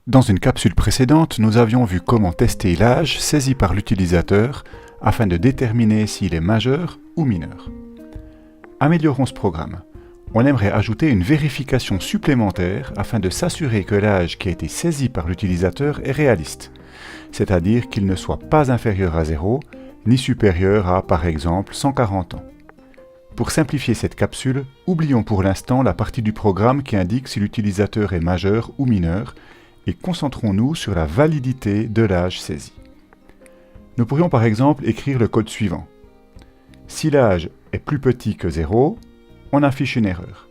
Dans une capsule précédente, nous avions vu comment tester l'âge saisi par l'utilisateur afin de déterminer s'il est majeur ou mineur. Améliorons ce programme. On aimerait ajouter une vérification supplémentaire afin de s'assurer que l'âge qui a été saisi par l'utilisateur est réaliste, c'est-à-dire qu'il ne soit pas inférieur à 0, ni supérieur à, par exemple, 140 ans. Pour simplifier cette capsule, oublions pour l'instant la partie du programme qui indique si l'utilisateur est majeur ou mineur, et concentrons-nous sur la validité de l'âge saisi. Nous pourrions par exemple écrire le code suivant. Si l'âge est plus petit que 0, on affiche une erreur.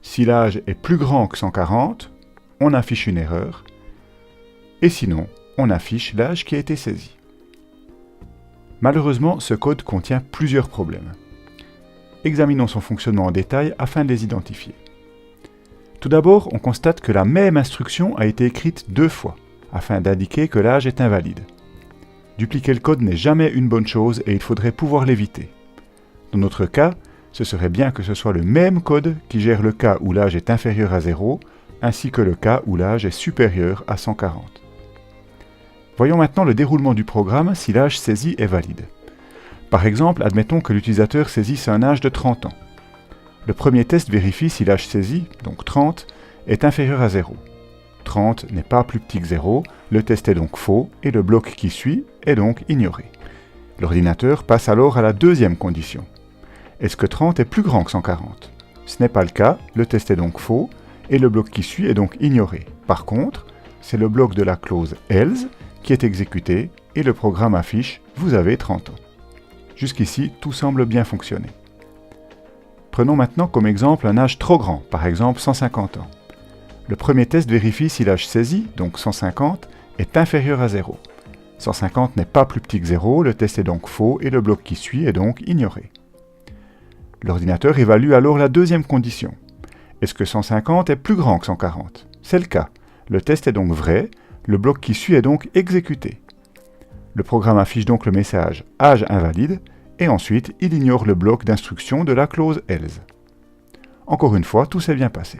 Si l'âge est plus grand que 140, on affiche une erreur. Et sinon, on affiche l'âge qui a été saisi. Malheureusement, ce code contient plusieurs problèmes. Examinons son fonctionnement en détail afin de les identifier. Tout d'abord, on constate que la même instruction a été écrite 2 fois, afin d'indiquer que l'âge est invalide. Dupliquer le code n'est jamais une bonne chose et il faudrait pouvoir l'éviter. Dans notre cas, ce serait bien que ce soit le même code qui gère le cas où l'âge est inférieur à 0, ainsi que le cas où l'âge est supérieur à 140. Voyons maintenant le déroulement du programme si l'âge saisi est valide. Par exemple, admettons que l'utilisateur saisisse un âge de 30 ans. Le premier test vérifie si l'âge saisi, donc 30, est inférieur à 0. 30 n'est pas plus petit que 0, le test est donc faux et le bloc qui suit est donc ignoré. L'ordinateur passe alors à la deuxième condition. Est-ce que 30 est plus grand que 140 ? Ce n'est pas le cas, le test est donc faux et le bloc qui suit est donc ignoré. Par contre, c'est le bloc de la clause else qui est exécuté et le programme affiche « Vous avez 30 ans ». Jusqu'ici, tout semble bien fonctionner. Prenons maintenant comme exemple un âge trop grand, par exemple 150 ans. Le premier test vérifie si l'âge saisi, donc 150, est inférieur à 0. 150 n'est pas plus petit que 0, le test est donc faux et le bloc qui suit est donc ignoré. L'ordinateur évalue alors la deuxième condition. Est-ce que 150 est plus grand que 140 ? C'est le cas. Le test est donc vrai, le bloc qui suit est donc exécuté. Le programme affiche donc le message « Âge invalide » et ensuite il ignore le bloc d'instruction de la clause else. Encore une fois, tout s'est bien passé.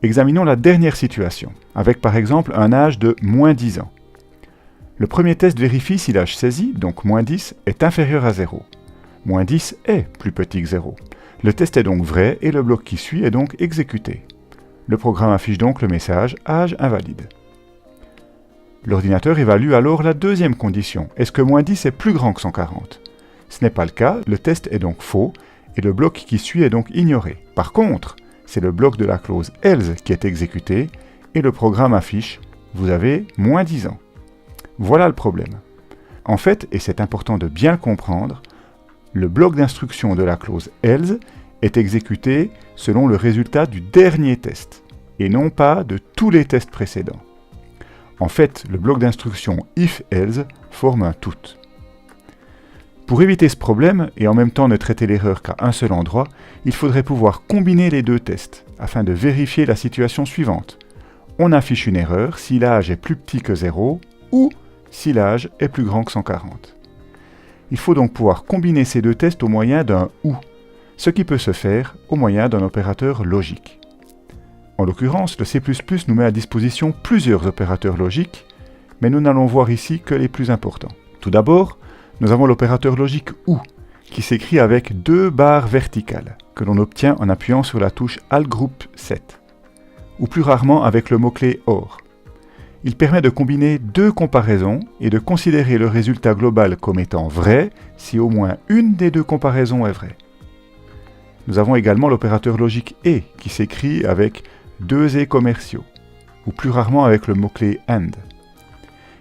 Examinons la dernière situation, avec par exemple un âge de moins 10 ans. Le premier test vérifie si l'âge saisi, donc moins 10, est inférieur à 0. Moins 10 est plus petit que 0. Le test est donc vrai et le bloc qui suit est donc exécuté. Le programme affiche donc le message « Âge invalide ». L'ordinateur évalue alors la deuxième condition. Est-ce que moins 10 est plus grand que 140 ? Ce n'est pas le cas, le test est donc faux et le bloc qui suit est donc ignoré. Par contre, c'est le bloc de la clause else qui est exécuté et le programme affiche « Vous avez moins 10 ans ». Voilà le problème. En fait, et c'est important de bien le comprendre, le bloc d'instruction de la clause else est exécuté selon le résultat du dernier test et non pas de tous les tests précédents. En fait, le bloc d'instruction if-else forme un tout. Pour éviter ce problème, et en même temps ne traiter l'erreur qu'à un seul endroit, il faudrait pouvoir combiner les deux tests, afin de vérifier la situation suivante. On affiche une erreur si l'âge est plus petit que 0, ou si l'âge est plus grand que 140. Il faut donc pouvoir combiner ces deux tests au moyen d'un « ou », ce qui peut se faire au moyen d'un opérateur logique. En l'occurrence, le C++ nous met à disposition plusieurs opérateurs logiques, mais nous n'allons voir ici que les plus importants. Tout d'abord, nous avons l'opérateur logique OU, qui s'écrit avec 2 barres verticales, que l'on obtient en appuyant sur la touche Alt Group 7, ou plus rarement avec le mot-clé OR. Il permet de combiner 2 comparaisons et de considérer le résultat global comme étant vrai si au moins une des 2 comparaisons est vraie. Nous avons également l'opérateur logique ET, qui s'écrit avec 2 et commerciaux, ou plus rarement avec le mot-clé AND.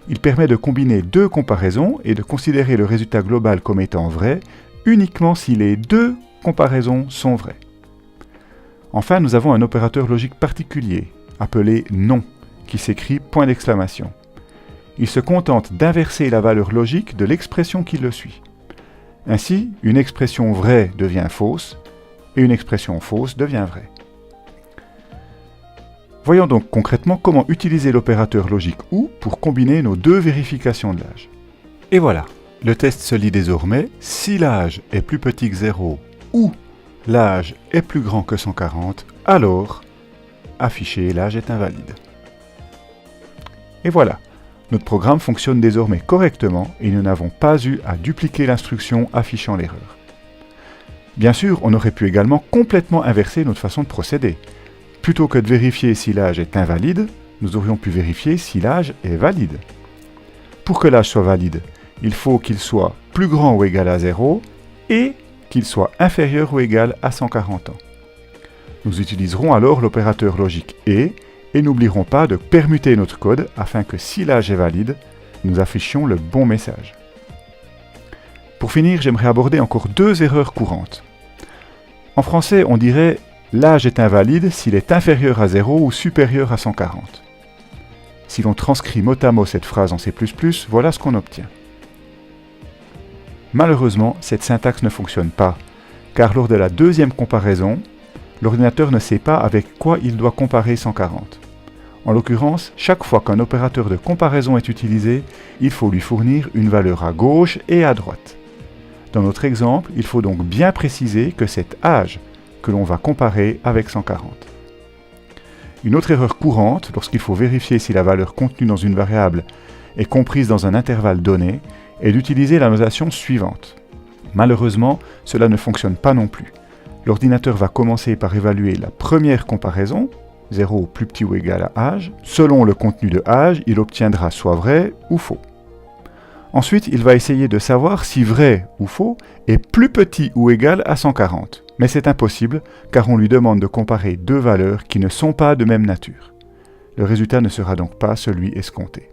Il permet de combiner 2 comparaisons et de considérer le résultat global comme étant vrai uniquement si les 2 comparaisons sont vraies. Enfin, nous avons un opérateur logique particulier, appelé NON, qui s'écrit point d'exclamation. Il se contente d'inverser la valeur logique de l'expression qui le suit. Ainsi, une expression vraie devient fausse, et une expression fausse devient vraie. Voyons donc concrètement comment utiliser l'opérateur logique OU pour combiner nos 2 vérifications de l'âge. Et voilà, le test se lit désormais si l'âge est plus petit que 0 ou l'âge est plus grand que 140, alors afficher l'âge est invalide. Et voilà, notre programme fonctionne désormais correctement et nous n'avons pas eu à dupliquer l'instruction affichant l'erreur. Bien sûr, on aurait pu également complètement inverser notre façon de procéder. Plutôt que de vérifier si l'âge est invalide, nous aurions pu vérifier si l'âge est valide. Pour que l'âge soit valide, il faut qu'il soit plus grand ou égal à 0 et qu'il soit inférieur ou égal à 140 ans. Nous utiliserons alors l'opérateur logique et n'oublierons pas de permuter notre code afin que si l'âge est valide, nous affichions le bon message. Pour finir, j'aimerais aborder encore deux erreurs courantes. En français, on dirait « l'âge est invalide s'il est inférieur à 0 ou supérieur à 140 ». Si l'on transcrit mot à mot cette phrase en C++, voilà ce qu'on obtient. Malheureusement, cette syntaxe ne fonctionne pas, car lors de la deuxième comparaison, l'ordinateur ne sait pas avec quoi il doit comparer 140. En l'occurrence, chaque fois qu'un opérateur de comparaison est utilisé, il faut lui fournir une valeur à gauche et à droite. Dans notre exemple, il faut donc bien préciser que c'est âge que l'on va comparer avec 140. Une autre erreur courante, lorsqu'il faut vérifier si la valeur contenue dans une variable est comprise dans un intervalle donné, est d'utiliser la notation suivante. Malheureusement, cela ne fonctionne pas non plus. L'ordinateur va commencer par évaluer la première comparaison, 0 plus petit ou égal à âge. Selon le contenu de âge, il obtiendra soit vrai ou faux. Ensuite, il va essayer de savoir si vrai ou faux est plus petit ou égal à 140. Mais c'est impossible, car on lui demande de comparer deux valeurs qui ne sont pas de même nature. Le résultat ne sera donc pas celui escompté.